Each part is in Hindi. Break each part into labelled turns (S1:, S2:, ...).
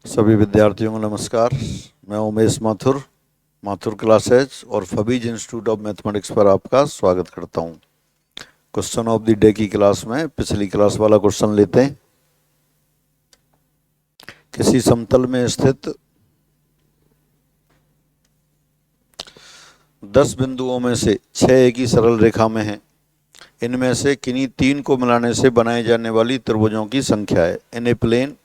S1: सभी विद्यार्थियों को नमस्कार। मैं उमेश माथुर, माथुर क्लासेज और फबीज इंस्टीट्यूट ऑफ मैथमेटिक्स पर आपका स्वागत करता हूं। क्वेश्चन ऑफ द डे की क्लास में पिछली क्लास वाला क्वेश्चन लेते हैं। किसी समतल में स्थित 10 बिंदुओं में से 6 एक ही सरल रेखा में हैं। इनमें से किन्हीं 3 को मिलाने से बनाई जाने वाली त्रिभुजों की संख्या है। इन ए plane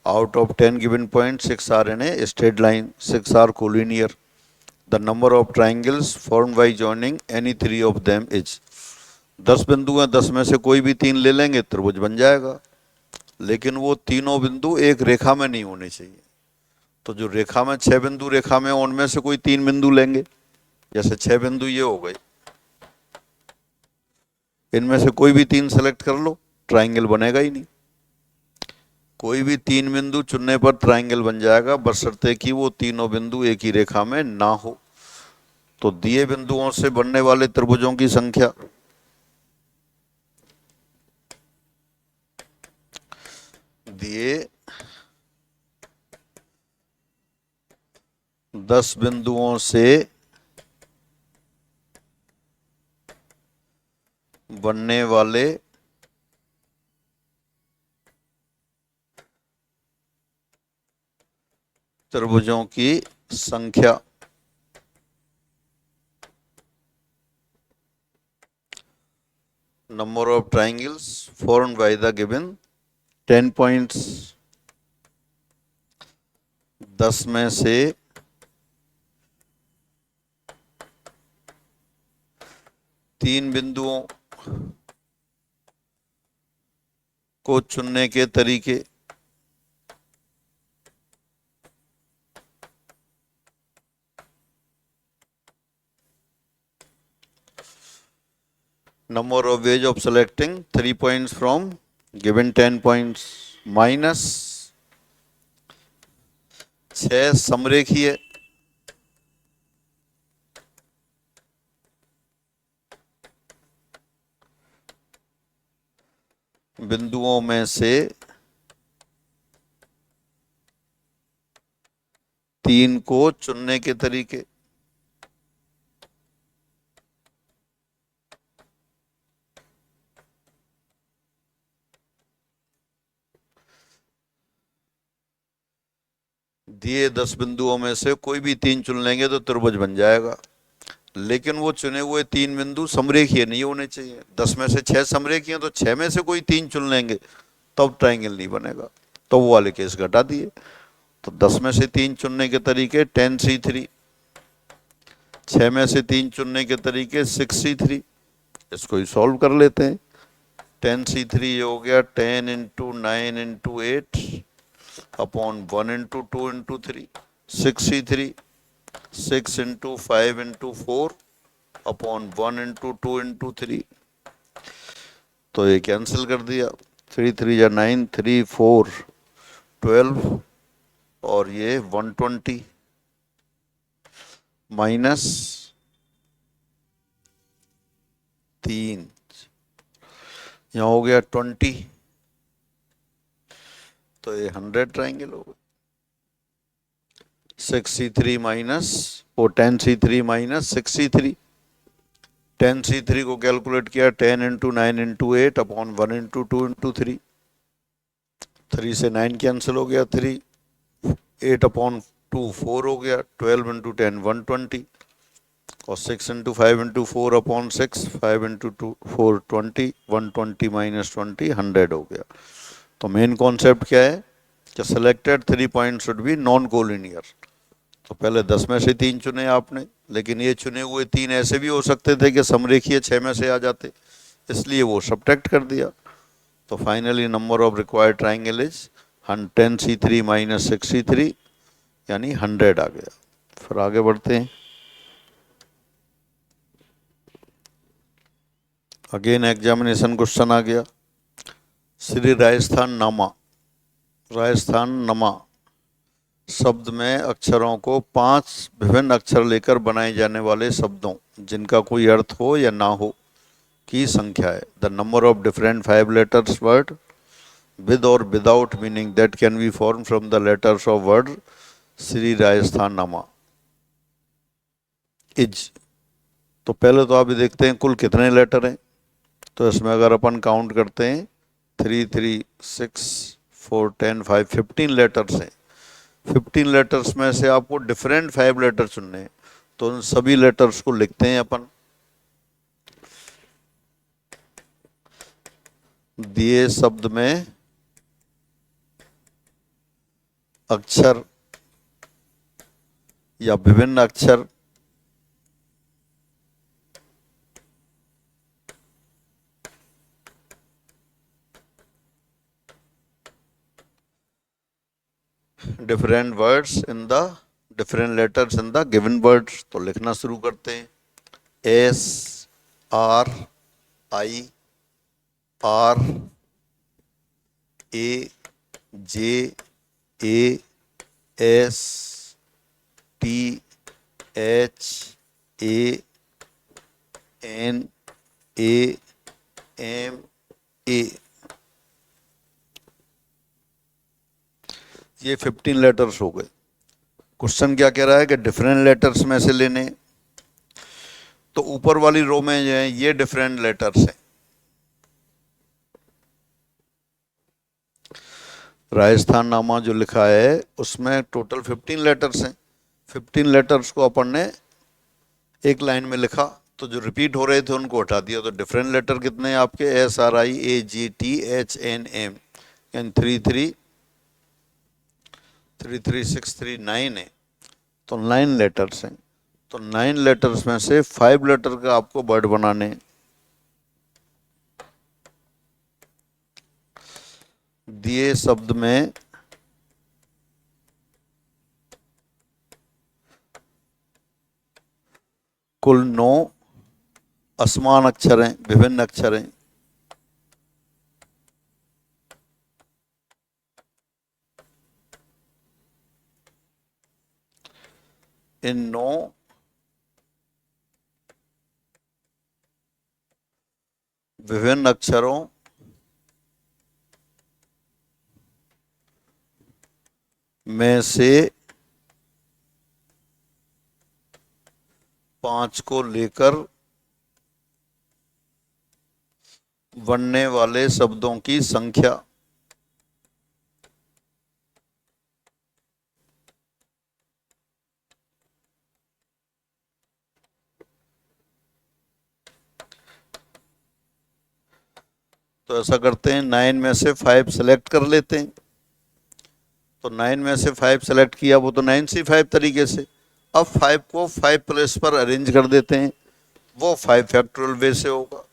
S1: out of 10 given points, 6 are in a straight line, 6 are collinear. The number of triangles formed by joining any 3 of them is 10 बिंदु हैं, 10 में से कोई भी 3 ले लेंगे त्रिभुज बन जाएगा, लेकिन वो तीनों बिंदु एक रेखा में नहीं होने चाहिए। तो जो रेखा में 6 बिंदु रेखा में, उनमें से कोई 3 बिंदु लेंगे। जैसे 6 बिंदु ये हो गए, इनमें से कोई भी 3 सेलेक्ट कर लो, ट्राइंगल बनेगा ही नहीं। कोई भी 3 बिंदु चुनने पर ट्राइंगल बन जाएगा, बशर्ते कि वो तीनों बिंदु एक ही रेखा में ना हो। तो दिए बिंदुओं से बनने वाले त्रिभुजों की संख्या, दिए 10 बिंदुओं से बनने वाले त्रिभुजों की संख्या, number of triangles formed by the given 10 points, 10 में से 3 बिंदुओं को चुनने के तरीके, number of ways of selecting 3 points from given 10 points, minus 6 समरेखीय बिंदुओं में से 3 को चुनने के तरीके। दिए 10 बिंदुओं में से कोई भी 3 चुन लेंगे तो त्रिभुज बन जाएगा, लेकिन वो चुने हुए 3 बिंदु समरेखीय नहीं होने चाहिए। 10 में से 6 समरेखीय, तो 6 में से कोई 3 चुन लेंगे तब ट्राइंगल नहीं बनेगा, तो वो वाले केस घटा दिए। तो 10 में से 3 चुनने के तरीके 10C3, 6 में से 3 चुनने के तरीके 6C3। इसको ही सॉल्व कर लेते हैं। 10C3 हो गया 10 into 9 into 8 upon 1 into 2 into 3, 6C3 6 into 5 into 4 upon 1 into 2 into 3। तो ये कैंसिल कर दिया, 3 3 या 9, 3 4 12 और ये 120 माइनस 3, यहाँ हो गया 20, तो ये 100 ट्राइंगल हो गए। 6C3 माइनस वो 10C3 माइनस 6C3, 10C3 को कैलकुलेट किया 10 into 9 into 8 upon 1 into 2 into 3, 3 से 9 कैंसिल हो गया, 3 8 अपॉन 2 4 हो गया, 12 इंटू 10 120 और 6 into 5 into 4 upon 6, 5 into 2 4 20, 120 minus 20 100 हो गया। तो मेन कॉन्सेप्ट क्या है कि selected 3 point should be non collinear. तो पहले 10 में से 3 चुने आपने, लेकिन ये चुने हुए 3 ऐसे भी हो सकते थे कि समरेखीय 6 में से आ जाते, इसलिए वो सब्ट्रैक्ट कर दिया। तो finally number of required triangle is 10C3 minus 6C3 यानी 100 आ गया। फिर आगे बढ़ते हैं। अगेन एग्जामिनेशन क्वेश्चन आ गया। श्री राजस्थान नमा शब्द में अक्षरों को 5 विभिन्न अक्षर लेकर बनाए जाने वाले शब्दों जिनका कोई अर्थ हो या ना हो की संख्या है। The number of different 5 letters word with or without meaning that can be formed from the letters of word Shri Rajasthan नामा इज। तो पहले तो आप ये देखते हैं कुल कितने लेटर हैं। तो इसमें अगर अपन काउंट करते हैं 3, 3, 6, 4, 10, 5, 15 लेटर्स हैं। 15 लेटर्स में से आपको डिफरेंट 5 लेटर चुनने हैं। तो उन सभी लेटर्स को लिखते हैं अपन। दिए शब्द में अक्षर या विभिन्न अक्षर different words in the different letters in the given words. तो लिखना शुरू करते हैं। S R I R A J A S T H A N A M A. ये 15 लेटर्स हो गए। क्वेश्चन क्या कह रहा है कि डिफरेंट लेटर्स में से लेने। तो ऊपर वाली रो में जो है ये डिफरेंट लेटर्स हैं। राजस्थान नामा जो लिखा है उसमें टोटल 15 लेटर्स हैं। 15 लेटर्स को अपन ने एक लाइन में लिखा, तो जो रिपीट हो रहे थे उनको हटा दिया। तो डिफरेंट लेटर कितने हैं आपके? S R I A G T H N M and 3, 3, 3, 3, 6, 3, 9 है। तो 9 लेटर्स हैं। तो 9 लेटर्स में से 5 लेटर का आपको वर्ड बनाने हैं। दिए शब्द में कुल 9 असमान अक्षर हैं, विभिन्न अक्षर हैं। इन 9 विभिन्न अक्षरों में से 5 को लेकर बनने वाले शब्दों की संख्या तो ऐसा करते हैं 9 में से 5 सेलेक्ट कर लेते हैं। तो 9 में से 5 सेलेक्ट किया, वो तो 9C5 तरीके से। अब 5 को 5 प्लेस पर अरेंज कर देते हैं, वो 5 फैक्टोरियल वे से होगा।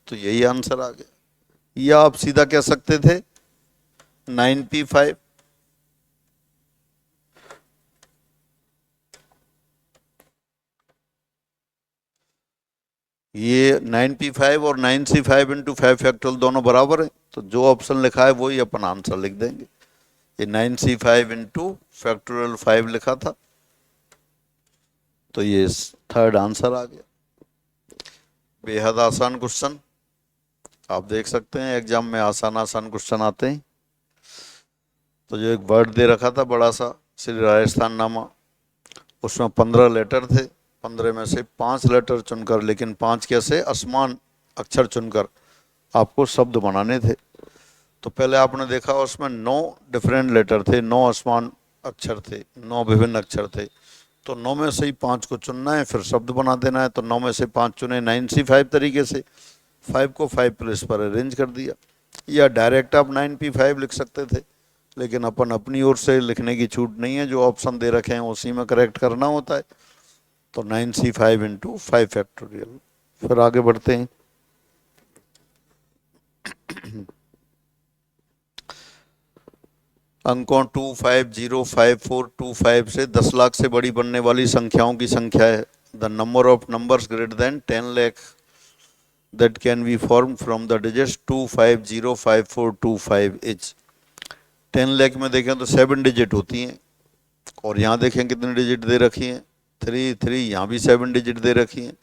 S1: तो यही आंसर आ गया। या आप सीधा कह सकते थे 9P5। ये 9P5 और 9C5 इंटू 5 फैक्टोरियल दोनों बराबर है। तो जो ऑप्शन लिखा है वही अपन आंसर लिख देंगे। ये 9C5 इंटू फैक्टोरियल 5 लिखा था, तो ये थर्ड आंसर आ गया। बेहद आसान क्वेश्चन। आप देख सकते हैं एग्जाम में आसान आसान क्वेश्चन आते हैं। तो जो एक वर्ड दे रखा था बड़ा सा, श्री राजस्थान नामा, उसमें 15 लेटर थे। 15 में से 5 लेटर चुनकर, लेकिन 5 कैसे? असमान अक्षर चुनकर आपको शब्द बनाने थे। तो पहले आपने देखा उसमें 9 डिफरेंट लेटर थे, 9 असमान अक्षर थे, 9 विभिन्न अक्षर थे। तो 9 में से ही 5 को चुनना है, फिर शब्द बना देना है। तो 9 में से 5 चुने 9C5 तरीके से, 5 को 5 प्लेस पर अरेंज कर दिया। या डायरेक्ट आप 9P5 लिख सकते थे, लेकिन अपन अपनी ओर से लिखने की छूट नहीं है। जो ऑप्शन दे रखे हैं उसी में करेक्ट करना होता है। तो 9C5 इंटू 5 फैक्टोरियल। फिर आगे बढ़ते हैं। अंकों 2505425 से 10 लाख से बड़ी बनने वाली संख्याओं की संख्या है। The number of numbers greater than 10 lakh that can be formed from the digits 2505425 is. 10 lakh में देखें तो 7 डिजिट होती हैं, और यहाँ देखें कितनी डिजिट दे रखी हैं? 3, 3। यहाँ भी 7 डिजिट दे रखी हैं।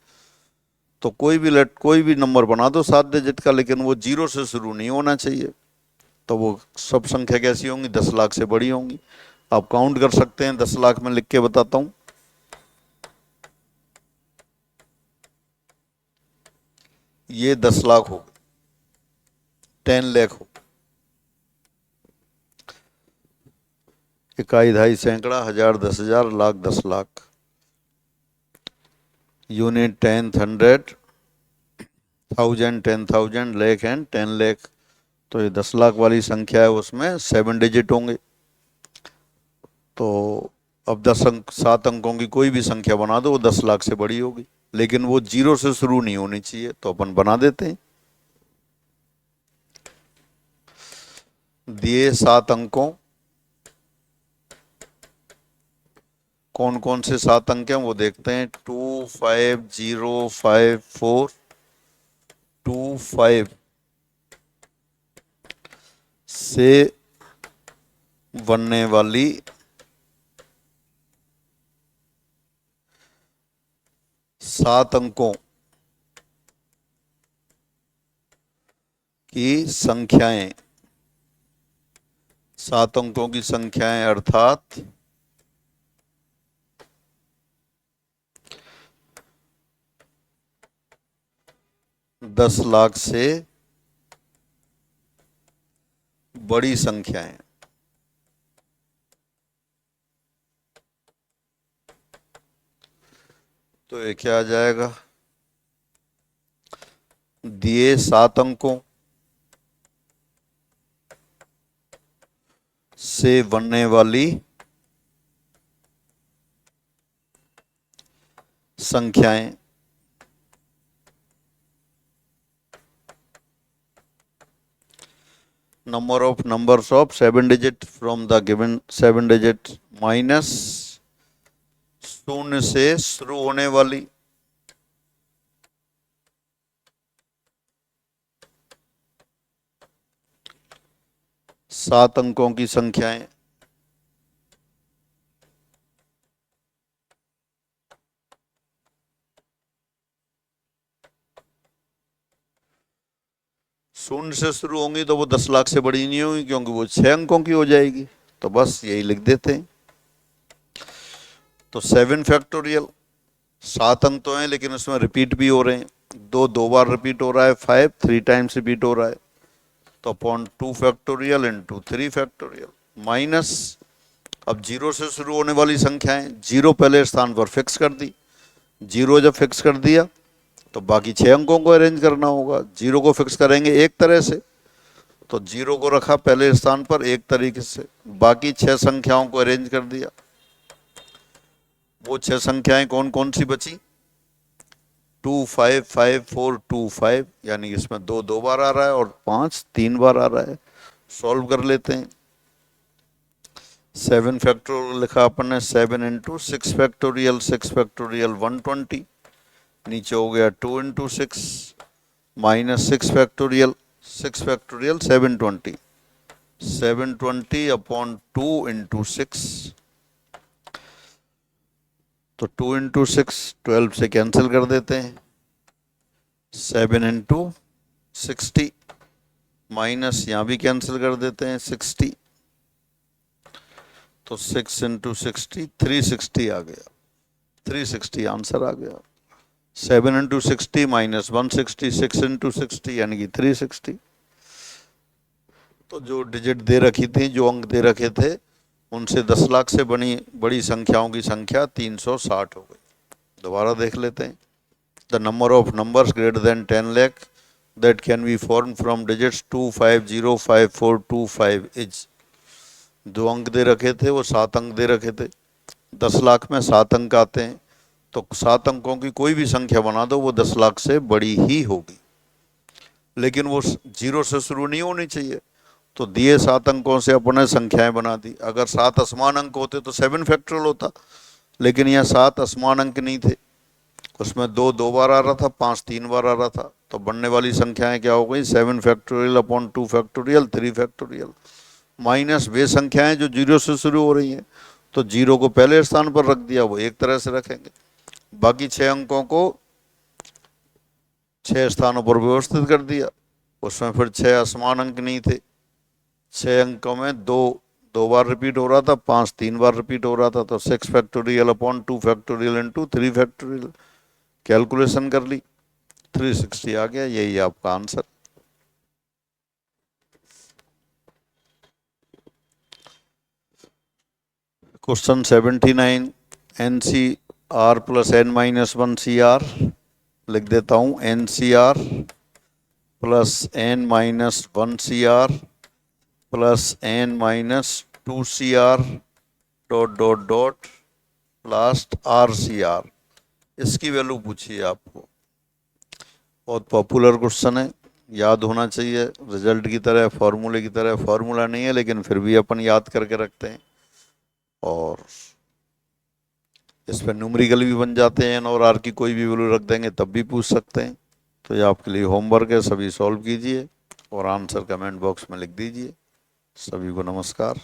S1: तो कोई भी नंबर बना दो 7 डिजिट का, लेकिन वो 0 से शुरू नहीं होना चाहिए। तो वो सब संख्या कैसी होंगी? 10 लाख से बड़ी होंगी। आप काउंट कर सकते हैं, 10 लाख में लिख के बताता हूं। ये 10 लाख हो गए, 10 लाख हो, इकाई, दहाई, सैकड़ा, हजार, 10,000, लाख, 10 लाख, यूनिट, 10, 100, 1000, 10,000, लाख एंड 10 लाख। तो ये 10 लाख वाली संख्या है, उसमें 7 डिजिट होंगे। तो अब 7 अंकों की कोई भी संख्या बना दो, वो 10 लाख से बड़ी होगी, लेकिन वो 0 से शुरू नहीं होनी चाहिए। तो अपन बना देते हैं। दिए 7 अंकों, कौन कौन से 7 अंक हैं वो देखते हैं। 2, 5, 0, 5, 4, 2, 5 से बनने वाली सात अंकों की संख्याएं, 7 अंकों की संख्याएं अर्थात 10 लाख से बड़ी संख्याएं। तो ये क्या आ जाएगा? दिए 7 अंकों से बनने वाली संख्याएं number of numbers of 7 digit from the given 7 digit minus शून्य से शुरू होने वाली सात अंकों की संख्याएं। शून्य से शुरू होंगी तो वो 10 लाख से बड़ी नहीं होगी, क्योंकि वो 6 अंकों की हो जाएगी। तो बस यही लिख देते हैं। तो 7 फैक्टोरियल, 7 अंक तो हैं, लेकिन उसमें रिपीट भी हो रहे हैं। 2 बार रिपीट हो रहा है, 5 3 टाइम्स रिपीट हो रहा है। तो upon 2 factorial into 3 factorial minus, अब 0 से शुरू होने वाली संख्याएं, 0 पहले स्थान पर फिक्स कर दी। 0 जब फिक्स कर दिया तो बाकी 6 अंकों को अरेंज करना होगा। 0 को फिक्स करेंगे एक तरह से, तो 0 को रखा पहले स्थान पर एक तरीके से, बाकी 6 संख्याओं को अरेंज कर दिया। वो 6 संख्याएं कौन कौन सी बची? 2, 5, 5, 4, 2, 5, यानी इसमें 2 बार आ रहा है और 5 3 बार आ रहा है। सॉल्व कर लेते हैं। 7 फैक्टोरियल लिखा अपन ने, 7 इंटू 6 फैक्टोरियल, 6 फैक्टोरियल 120, नीचे हो गया 2 into 6 minus 6 factorial, 6 factorial 720, 720 upon 2 into 6। तो 2 इंटू 6 12 से कैंसिल कर देते हैं। 7 इंटू 60 माइनस यहाँ भी कैंसिल कर देते हैं 60। तो 6 इंटू 60 360 आ गया, 360 आंसर आ गया। 7 इंटू 60 माइनस 160, 6 इंटू 60 यानी कि 360। तो जो डिजिट दे रखी थी, जो अंक दे रखे थे, उनसे 10 लाख से बड़ी संख्याओं की संख्या 360 हो गई। दोबारा देख लेते हैं। The number of numbers greater than 10 lakh that can be form from digits 2, 5, 0, 5, 4, 2, 5 is. जो अंक दे रखे थे वो 7 अंक दे रखे थे। 10 लाख में 7 अंक आते हैं, तो 7 अंकों की कोई भी संख्या बना दो, वो 10 लाख से बड़ी ही होगी, लेकिन वो 0 से शुरू नहीं होनी चाहिए। तो दिए 7 अंकों से अपने संख्याएं बना दी। अगर 7 असमान अंक होते तो 7 फैक्टोरियल होता, लेकिन यहाँ 7 असमान अंक नहीं थे। उसमें 2 बार आ रहा था, 5 3 बार आ रहा था। तो बनने वाली संख्याएं क्या हो गई? 7 factorial upon 2 factorial 3 factorial minus वे संख्याएं जो 0 से शुरू हो रही हैं। तो 0 को पहले स्थान पर रख दिया, वो एक तरह से रखेंगे। बाकी 6 अंकों को 6 स्थानों पर व्यवस्थित कर दिया। उसमें फिर 6 असमान अंक नहीं थे। 6 अंकों में दो बार रिपीट हो रहा था, 5 3 बार रिपीट हो रहा था। तो 6 factorial upon 2 factorial into 3 factorial calculation कर ली, 360 आ गया। यही आपका answer. Question 79, N C R plus N minus 1 C R. लिख देता हूँ, N C R plus N minus 1 C R plus N minus 2 C R dot dot dot last R C R. इसकी वैल्यू पूछी है आपको। बहुत पॉपुलर क्वेश्चन है, याद होना चाहिए। रिजल्ट की तरह, फॉर्मूले की तरह फॉर्मूला नहीं है, लेकिन फिर भी अपन याद करके रखते हैं। और इस पर न्यूमेरिकल भी बन जाते हैं, और आर की कोई भी वैल्यू रख देंगे तब भी पूछ सकते हैं। तो ये आपके लिए होमवर्क है, सभी सॉल्व कीजिए और आंसर कमेंट बॉक्स में लिख दीजिए। सभी को नमस्कार।